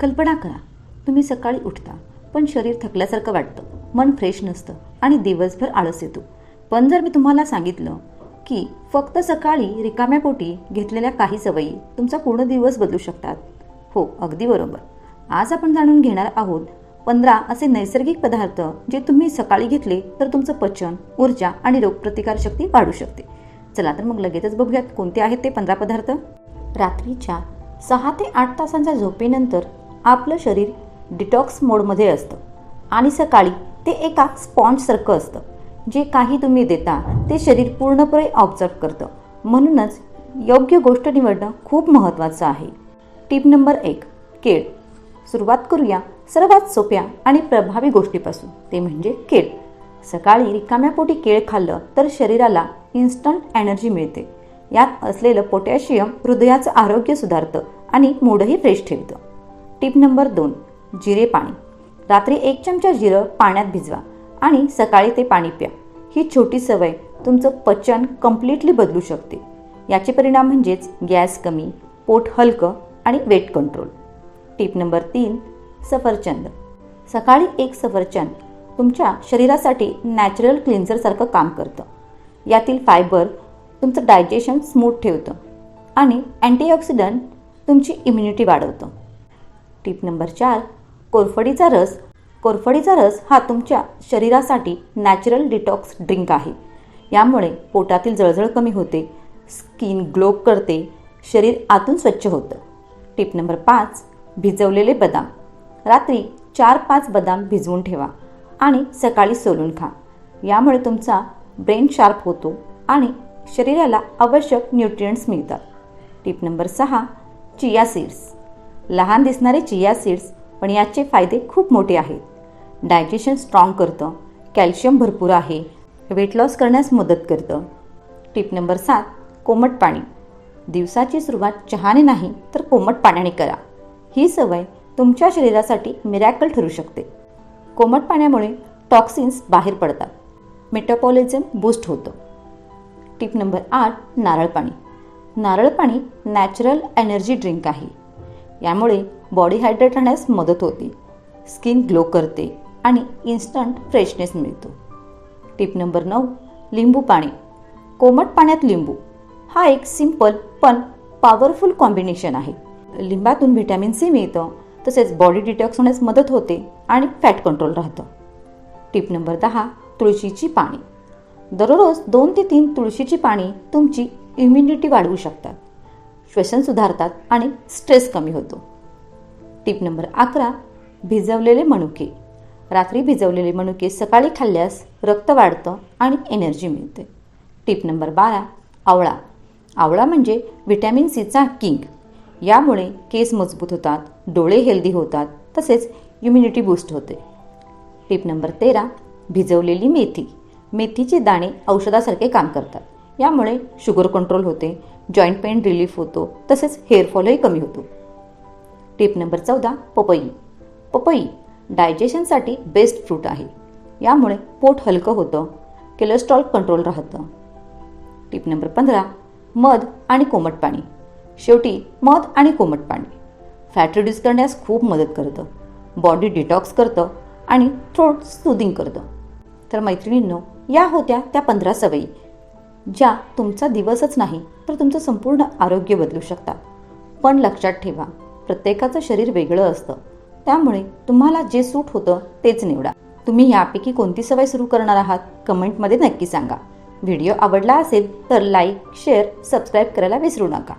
कल्पना करा, तुम्ही सकाळी उठता पण शरीर थकल्यासारखं वाटतं, मन फ्रेश नसतं आणि दिवसभर आळस येतो. पण जर मी तुम्हाला सांगितलं की फक्त सकाळी रिकाम्या पोटी घेतलेल्या काही सवयी तुमचा पूर्ण दिवस बदलू शकतात. हो, अगदी बरोबर. आज आपण जाणून घेणार आहोत 15 असे नैसर्गिक पदार्थ जे तुम्ही सकाळी घेतले तर तुमचं पचन, ऊर्जा आणि रोगप्रतिकारशक्ती वाढू शकते. चला तर मग लगेचच बघूयात कोणते आहेत ते 15 पदार्थ. रात्रीच्या 6 ते 8 तासांच्या झोपेनंतर आपलं शरीर डिटॉक्स मोडमध्ये असतं आणि सकाळी ते एका स्पॉन्जसारखं असतं. जे काही तुम्ही देता ते शरीर पूर्णपणे ऑब्झर्व करतं. म्हणूनच योग्य गोष्ट निवडणं खूप महत्त्वाचं आहे. टिप नंबर 1, केळ. सुरुवात करूया सर्वात सोप्या आणि प्रभावी गोष्टीपासून, ते म्हणजे केळ. सकाळी रिकाम्या पोटी केळ खाल्लं तर शरीराला इन्स्टंट एनर्जी मिळते. यात असलेलं पोटॅशियम हृदयाचं आरोग्य सुधारतं आणि मूडही फ्रेश ठेवतं. टिप नंबर 2, जिरे पाणी. रात्री 1 चमचा जिरं पाण्यात भिजवा आणि सकाळी ते पाणी प्या. ही छोटी सवय तुमचं पचन कम्प्लिटली बदलू शकते. याचे परिणाम म्हणजेच गॅस कमी, पोट हलकं आणि वेट कंट्रोल. टिप नंबर 3, सफरचंद. सकाळी 1 सफरचंद तुमच्या शरीरासाठी नॅचरल क्लिन्झरसारखं काम करतं. यातील फायबर तुमचं डायजेशन स्मूथ ठेवतं आणि अँटीऑक्सिडंट तुमची इम्युनिटी वाढवतं. टिप नंबर 4, कोरफडीचा रस. कोरफडीचा रस हा तुमच्या शरीरासाठी नॅचरल डिटॉक्स ड्रिंक आहे. यामुळे पोटातील जळजळ कमी होते, स्किन ग्लो करते, शरीर आतून स्वच्छ होतं. टिप नंबर 5, भिजवलेले बदाम. रात्री 4-5 बदाम भिजवून ठेवा आणि सकाळी सोलून खा. यामुळे तुमचा ब्रेन शार्प होतो आणि शरीराला आवश्यक न्यूट्रिएंट्स मिळतात. Tip number 6, chia seeds. लहान दिसणारे चिया सीड्स पण याचे फायदे खूप मोठे आहेत. डायजेशन स्ट्रॉंग करतं, कॅल्शियम भरपूर आहे, वेट लॉस करण्यास मदत करतं. टिप नंबर 7, कोमट पाणी. दिवसाची सुरुवात चहाने नाही तर कोमट पाण्याने करा. ही सवय तुमच्या शरीरासाठी मिरॅकल ठरू शकते. कोमट पाण्यामुळे टॉक्सिन्स बाहेर पडतात, मेटाबॉलिझम बूस्ट होतं. टिप नंबर 8, नारळ पाणी. नारळ पाणी नॅचरल एनर्जी ड्रिंक आहे. यामुळे बॉडी हायड्रेट राहण्यास मदत होते, स्किन ग्लो करते आणि इन्स्टंट फ्रेशनेस मिळतो. टिप नंबर 9, लिंबू पाणी. कोमट पाण्यात लिंबू हा एक सिंपल पण पॉवरफुल कॉम्बिनेशन आहे. लिंबातून व्हिटॅमिन सी मिळतं, तसेच बॉडी डिटॉक्स होण्यास मदत होते आणि फॅट कंट्रोल राहतं. टिप नंबर 10, तुळशीची पाणी. दररोज 2 ते 3 तुळशीची पाणी तुमची इम्युनिटी वाढवू शकतात, श्वसन सुधारतात आणि स्ट्रेस कमी होतो. टिप नंबर 11, भिजवलेले मनुके. रात्री भिजवलेले मनुके सकाळी खाल्ल्यास रक्त वाढतं आणि एनर्जी मिळते. टिप नंबर 12, आवळा. आवळा म्हणजे व्हिटॅमिन सीचा किंग. यामुळे केस मजबूत होतात, डोळे हेल्दी होतात, तसेच इम्युनिटी बूस्ट होते. टिप नंबर 13, भिजवलेली मेथी. मेथीचे दाणे औषधासारखे काम करतात. यामुळे शुगर कंट्रोल होते, जॉईंट पेन रिलीफ होतो, तसेच हेअरफॉलही कमी होतो. टिप नंबर 14, पपई. पपई डायजेशनसाठी बेस्ट फ्रूट आहे. यामुळे पोट हलकं होतं, कोलेस्ट्रॉल कंट्रोल राहतं. टिप नंबर 15, मध आणि कोमट पाणी. शेवटी मध आणि कोमट पाणी फॅट रिड्यूस करण्यास खूप मदत करतं, बॉडी डिटॉक्स करतं आणि थ्रोट सूदिंग करतं. तर मैत्रिणींनो, या होत्या त्या 15 सवयी ज्या तुमचा दिवसच नाही तर तुमचं संपूर्ण आरोग्य बदलू शकतात. पण लक्षात ठेवा, प्रत्येकाचं शरीर वेगळं असतं, त्यामुळे तुम्हाला जे सूट होतं तेच निवडा. तुम्ही यापैकी कोणती सवय सुरू करणार आहात कमेंटमध्ये नक्की सांगा. व्हिडिओ आवडला असेल तर लाईक, शेअर, सबस्क्राईब करायला विसरू नका.